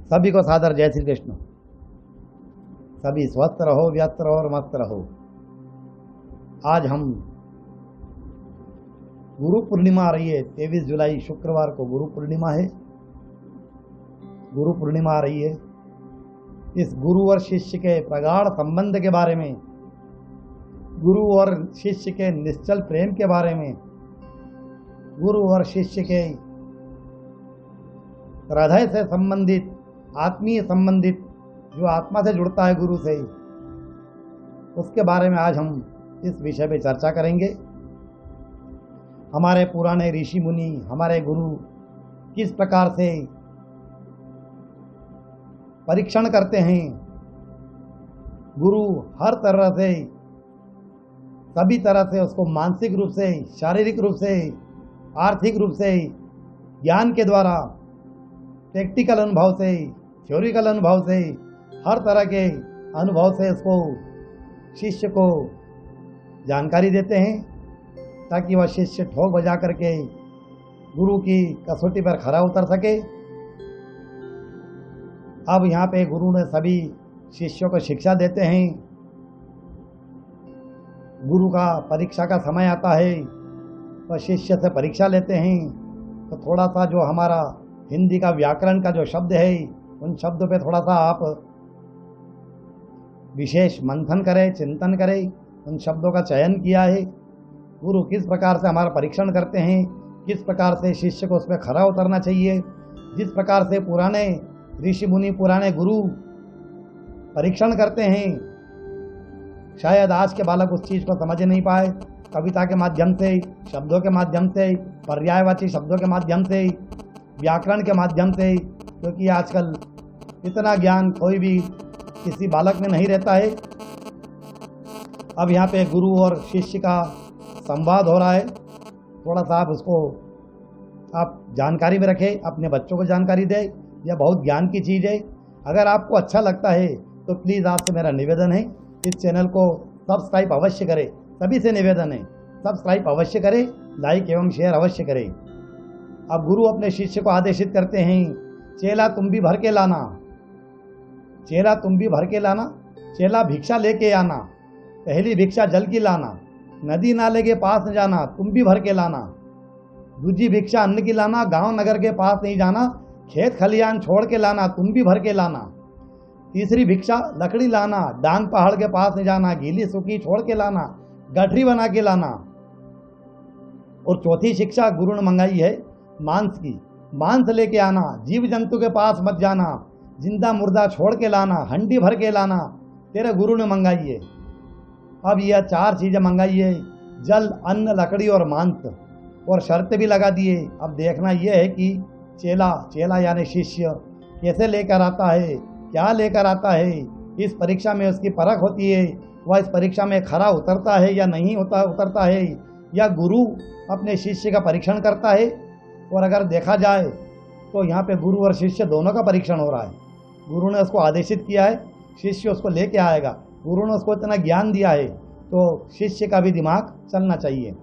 सभी को सादर जय श्री कृष्ण। सभी स्वस्थ रहो, व्यस्त रहो और मस्त रहो। आज हम गुरु पूर्णिमा आ रही है, 23 जुलाई शुक्रवार को गुरु पूर्णिमा है। गुरु पूर्णिमा आ रही है। इस गुरु और शिष्य के प्रगाढ़ संबंध के बारे में, गुरु और शिष्य के निश्चल प्रेम के बारे में, गुरु और शिष्य के हृदय से संबंधित, आत्मीय संबंधित, जो आत्मा से जुड़ता है गुरु से, उसके बारे में आज हम इस विषय पे चर्चा करेंगे। हमारे पुराने ऋषि मुनि, हमारे गुरु किस प्रकार से परीक्षण करते हैं। गुरु हर तरह से, सभी तरह से उसको मानसिक रूप से, शारीरिक रूप से, आर्थिक रूप से, ज्ञान के द्वारा, प्रैक्टिकल अनुभव से, थ्योरिकल अनुभव से, हर तरह के अनुभव से उसको, शिष्य को जानकारी देते हैं ताकि वह शिष्य ठोक बजा करके गुरु की कसौटी पर खरा उतर सके। अब यहाँ पे गुरु ने सभी शिष्यों को शिक्षा देते हैं। गुरु का परीक्षा का समय आता है तो शिष्य से परीक्षा लेते हैं। तो थोड़ा सा जो हमारा हिंदी का व्याकरण का जो शब्द है, उन शब्दों पे थोड़ा सा आप विशेष मंथन करें, चिंतन करें। उन शब्दों का चयन किया है। गुरु किस प्रकार से हमारा परीक्षण करते हैं, किस प्रकार से शिष्य को उसमें खरा उतरना चाहिए। जिस प्रकार से पुराने ऋषि मुनि, पुराने गुरु परीक्षण करते हैं, शायद आज के बालक उस चीज़ को समझ नहीं पाए। कविता के माध्यम से, शब्दों के माध्यम से, पर्यायवाची शब्दों के माध्यम से, व्याकरण के माध्यम से, क्योंकि आजकल इतना ज्ञान कोई भी किसी बालक में नहीं रहता है। अब यहाँ पे गुरु और शिष्य का संवाद हो रहा है। थोड़ा सा आप उसको आप जानकारी में रखें, अपने बच्चों को जानकारी दें। यह बहुत ज्ञान की चीज़ है। अगर आपको अच्छा लगता है तो प्लीज़ आपसे मेरा निवेदन है, इस चैनल को सब्सक्राइब अवश्य करें। सभी से निवेदन है, सब्सक्राइब अवश्य करें, लाइक एवं शेयर अवश्य करें। अब गुरु अपने शिष्य को आदेशित करते हैं, चेला तुम भी भर के लाना, चेला तुम भी भर के लाना, चेला भिक्षा लेके आना। पहली भिक्षा जल की लाना, नदी नाले के पास न जाना, तुम भी भर के लाना। दूसरी भिक्षा अन्न की लाना, गांव नगर के पास नहीं जाना, खेत खलियान छोड़ के लाना, तुम भी भर के लाना। तीसरी भिक्षा लकड़ी लाना, डांग पहाड़ के पास नहीं जाना, गीली सूखी छोड़ के लाना, गठरी बना के लाना। और चौथी शिक्षा गुरु ने मंगाई है मांस की, मांस लेके आना, जीव जंतु के पास मत जाना, जिंदा मुर्दा छोड़ के लाना, हंडी भर के लाना, तेरे गुरु ने मंगाई है। अब यह 4 चीज़ें मंगाई है, जल, अन्न, लकड़ी और मांस, और शर्त भी लगा दिए। अब देखना यह है कि चेला यानी शिष्य कैसे लेकर आता है, क्या लेकर आता है। इस परीक्षा में उसकी परख होती है, वह इस परीक्षा में खरा उतरता है या नहीं उतरता है, या गुरु अपने शिष्य का परीक्षण करता है। और अगर देखा जाए तो यहाँ पे गुरु और शिष्य दोनों का परीक्षण हो रहा है। गुरु ने उसको आदेशित किया है, शिष्य उसको लेके आएगा। गुरु ने उसको इतना ज्ञान दिया है तो शिष्य का भी दिमाग चलना चाहिए।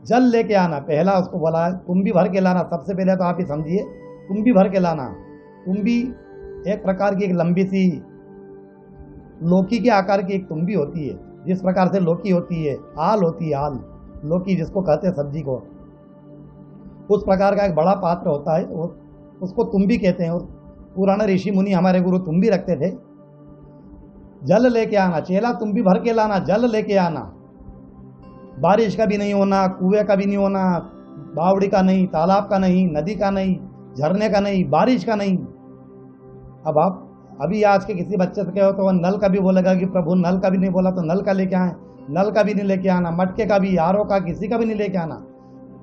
जल लेके आना, पहला उसको बोला है तुम भी भर के लाना। सबसे पहले तो आप ही समझिए, तुम भी भर के लाना। तुम भी एक प्रकार की एक लंबी सी लौकी के आकार की एक तुम्बी होती है। जिस प्रकार से लौकी होती है, आल होती है, आल लौकी जिसको कहते हैं सब्जी को, उस प्रकार का एक बड़ा पात्र होता है, और उसको तुम्बी कहते हैं। और पुराने ऋषि मुनि हमारे गुरु तुम्बी रखते थे। जल लेके आना, चेला तुम भी भर के लाना, जल लेके आना। बारिश का भी नहीं होना, कुएं का भी नहीं होना, बावड़ी का नहीं, तालाब का नहीं, नदी का नहीं, झरने का नहीं, बारिश का नहीं। अब आप अभी आज के किसी बच्चे से कहो तो वह नल का भी बोलेगा कि प्रभु नल का भी नहीं बोला तो नल का लेके आए। नल का भी नहीं लेके आना, मटके का भी, आरओ का, किसी का भी नहीं लेके आना।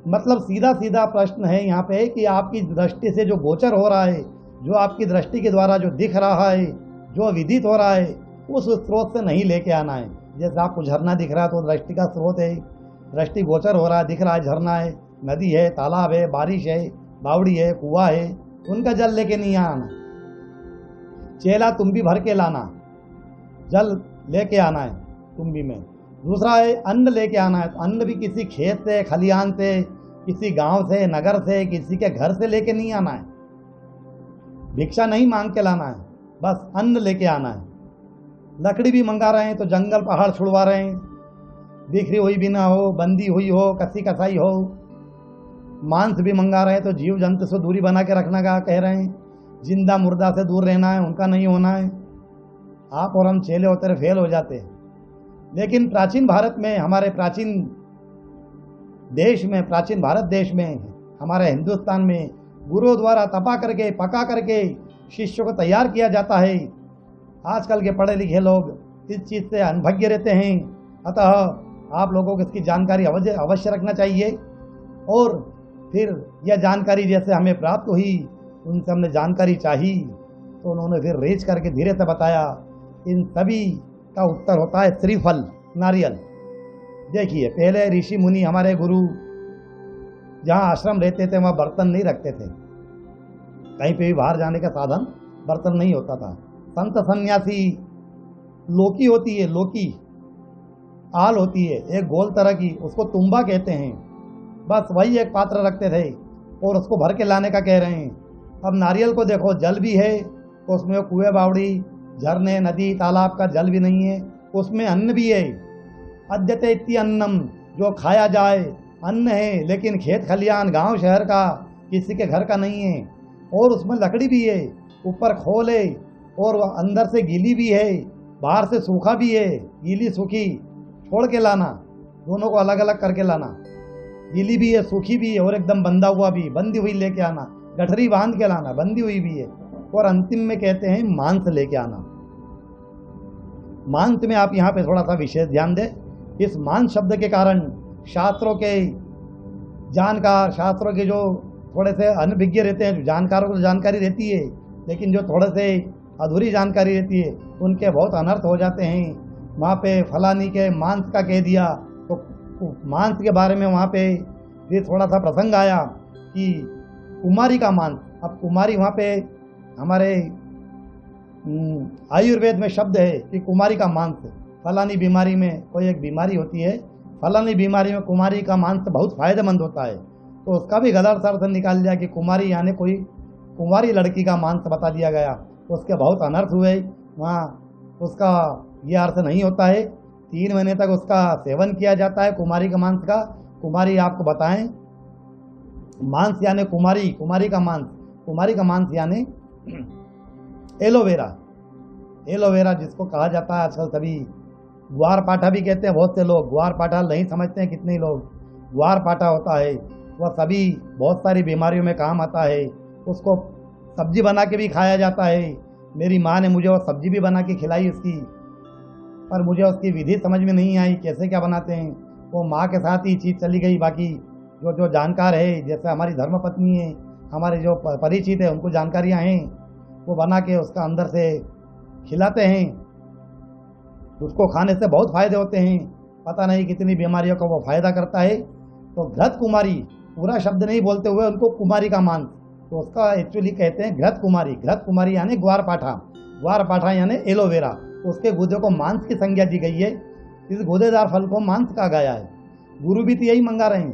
मतलब सीधा सीधा प्रश्न है यहाँ पे कि आपकी दृष्टि से जो गोचर हो रहा है, जो आपकी दृष्टि के द्वारा जो दिख रहा है, जो विदित हो रहा है, उस स्रोत से नहीं लेके आना है। जैसे आपको झरना दिख रहा है तो दृष्टि का स्रोत है, दृष्टि गोचर हो रहा है, दिख रहा है, झरना है, नदी है, तालाब है, बारिश है, बावड़ी है, कुआं है, उनका जल लेके नहीं आना। चेला तुम भी भर के लाना, जल लेके आना है तुम्बी में। दूसरा है अन्न लेके आना है, तो अन्न भी किसी खेत से, खलिहान से, किसी गांव से, नगर से, किसी के घर से लेके नहीं आना है। भिक्षा नहीं मांग के लाना है, बस अन्न लेके आना है। लकड़ी भी मंगा रहे हैं तो जंगल पहाड़ छुड़वा रहे हैं, बिखरी हुई भी ना हो, बंदी हुई हो, कसी कसाई हो। मांस भी मंगा रहे हैं तो जीव जंतु से दूरी बना के रखना का कह रहे हैं, जिंदा मुर्दा से दूर रहना है, उनका नहीं होना है। आप और हम चेले होते रहे फेल हो जाते हैं। लेकिन प्राचीन भारत में, हमारे प्राचीन देश में, प्राचीन भारत देश में, हमारे हिंदुस्तान में गुरुओं द्वारा तपा करके पका करके शिष्यों को तैयार किया जाता है। आजकल के पढ़े लिखे लोग इस चीज़ से अनभिज्ञ रहते हैं। अतः आप लोगों को इसकी जानकारी अवश्य रखना चाहिए। और फिर यह जानकारी जैसे हमें प्राप्त हुई, उनसे हमने जानकारी चाही तो उन्होंने फिर रेज करके धीरे से बताया। इन सभी का उत्तर होता है श्रीफल, नारियल। देखिए, पहले ऋषि मुनि, हमारे गुरु जहाँ आश्रम रहते थे वहाँ बर्तन नहीं रखते थे, कहीं पे भी बाहर जाने का साधन बर्तन नहीं होता था। संत सन्यासी लोकी होती है, लोकी आल होती है एक गोल तरह की, उसको तुम्बा कहते हैं, बस वही एक पात्र रखते थे और उसको भर के लाने का कह रहे हैं। अब नारियल को देखो, जल भी है तो उसमें कुएं बावड़ी, झरने, नदी, तालाब का जल भी नहीं है, उसमें अन्न भी है। अद्यते इति अन्नम, जो खाया जाए अन्न है, लेकिन खेत खलियान गांव शहर का किसी के घर का नहीं है। और उसमें लकड़ी भी है, ऊपर खोल है और अंदर से गीली भी है, बाहर से सूखा भी है। गीली सूखी छोड़ के लाना, दोनों को अलग अलग करके लाना। गीली भी है, सूखी भी है, और एकदम बंधा हुआ भी, बंधी हुई लेके आना। गठरी बांध के लाना, बंधी हुई भी है। और अंतिम में कहते हैं मांस लेके आना। मांस में आप यहाँ पे थोड़ा सा विशेष ध्यान दें। इस मांस शब्द के कारण शास्त्रों के जानकार, शास्त्रों के जो थोड़े से अनभिज्ञ रहते हैं, जानकारों को जानकारी रहती है लेकिन जो थोड़े से अधूरी जानकारी रहती है, उनके बहुत अनर्थ हो जाते हैं। वहाँ पे फलानी के मांस का कह दिया तो मांस के बारे में वहाँ पे भी थोड़ा सा प्रसंग आया कि कुमारी का मांस। अब कुमारी वहाँ पे हमारे आयुर्वेद में शब्द है कि कुमारी का मांस, फलानी बीमारी में कोई एक बीमारी होती है, फलानी बीमारी में कुमारी का मांस बहुत फायदेमंद होता है, तो उसका भी गलत अर्थ निकाल दिया कि कुमारी यानी कोई कुंवारी लड़की का मांस बता दिया गया, तो उसके बहुत अनर्थ हुए। वहाँ उसका ये अर्थ नहीं होता है। 3 महीने तक उसका सेवन किया जाता है कुमारी का मांस का। कुमारी आपको बताएं, मांस यानी कुमारी, कुमारी का मांस, कुमारी का मांस यानी एलोवेरा। एलोवेरा जिसको कहा जाता है आजकल सभी ग्वार पाठा भी कहते हैं बहुत से लोग। ग्वार पाठा नहीं समझते हैं कितने लोग। ग्वार पाठा होता है, वह सभी बहुत सारी बीमारियों में काम आता है। उसको सब्जी बना के भी खाया जाता है। मेरी माँ ने मुझे वो सब्जी भी बना के खिलाई उसकी, पर मुझे उसकी विधि समझ में नहीं आई कैसे क्या बनाते हैं। वो माँ के साथ ही चीज़ चली गई। बाकी जो जानकार है, जैसे हमारी धर्मपत्नी है, हमारे जो परिचित है, उनको जानकारियाँ हैं, वो बना के उसका अंदर से खिलाते हैं। उसको खाने से बहुत फ़ायदे होते हैं, पता नहीं कितनी बीमारियों का वो फ़ायदा करता है। तो घृत कुमारी, पूरा शब्द नहीं बोलते हुए उनको कुमारी का मांस, तो उसका एक्चुअली कहते हैं घृत कुमारी। घृत कुमारी यानी ग्वार पाठा, ग्वार पाठा यानी एलोवेरा। उसके गूदे को मांस की संज्ञा दी गई है। इस गूदेदार फल को मांस कहा गया है। गुरु भी तो यही मंगा रहे हैं,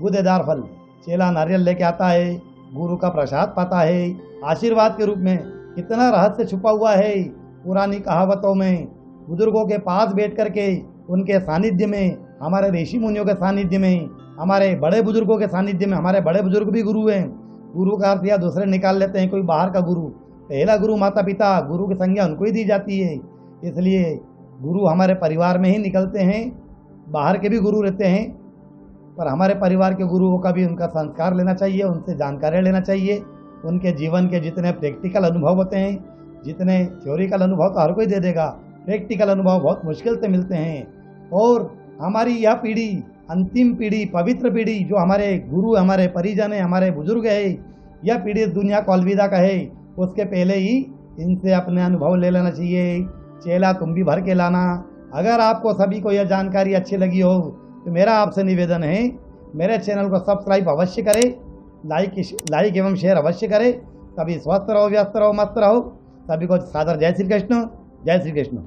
गूदेदार फल। चेला नारियल लेके आता है, गुरु का प्रसाद पाता है आशीर्वाद के रूप में। कितना रहस्य छुपा हुआ है पुरानी कहावतों में। बुजुर्गों के पास बैठ करके उनके सानिध्य में, हमारे ऋषि मुनियों के सानिध्य में, हमारे बड़े बुजुर्गों के सानिध्य में, हमारे बड़े बुजुर्ग भी गुरु हैं। गुरु का अर्थ या दूसरे निकाल लेते हैं, कोई बाहर का गुरु। पहला गुरु माता पिता, गुरु की संज्ञा उनको ही दी जाती है। इसलिए गुरु हमारे परिवार में ही निकलते हैं। बाहर के भी गुरु रहते हैं, पर हमारे परिवार के गुरुओं का भी उनका संस्कार लेना चाहिए, उनसे जानकारी लेना चाहिए। उनके जीवन के जितने प्रैक्टिकल अनुभव होते हैं, जितने थ्योरिकल अनुभव तो हर कोई दे देगा, प्रैक्टिकल अनुभव बहुत मुश्किल से मिलते हैं। और हमारी यह पीढ़ी, अंतिम पीढ़ी, पवित्र पीढ़ी, जो हमारे गुरु, हमारे परिजन है, हमारे बुजुर्ग है, यह पीढ़ी दुनिया को अलविदा कहे उसके पहले ही इनसे अपने अनुभव ले लेना चाहिए। चेला तुम भी भर के लाना। अगर आपको सभी को यह जानकारी अच्छी लगी हो तो मेरा आपसे निवेदन है, मेरे चैनल को सब्सक्राइब अवश्य करें, लाइक एवं शेयर अवश्य करें। सभी स्वस्थ रहो, व्यस्त रहो, मस्त रहो। सभी को सादर जय श्री कृष्ण, जय श्री कृष्ण।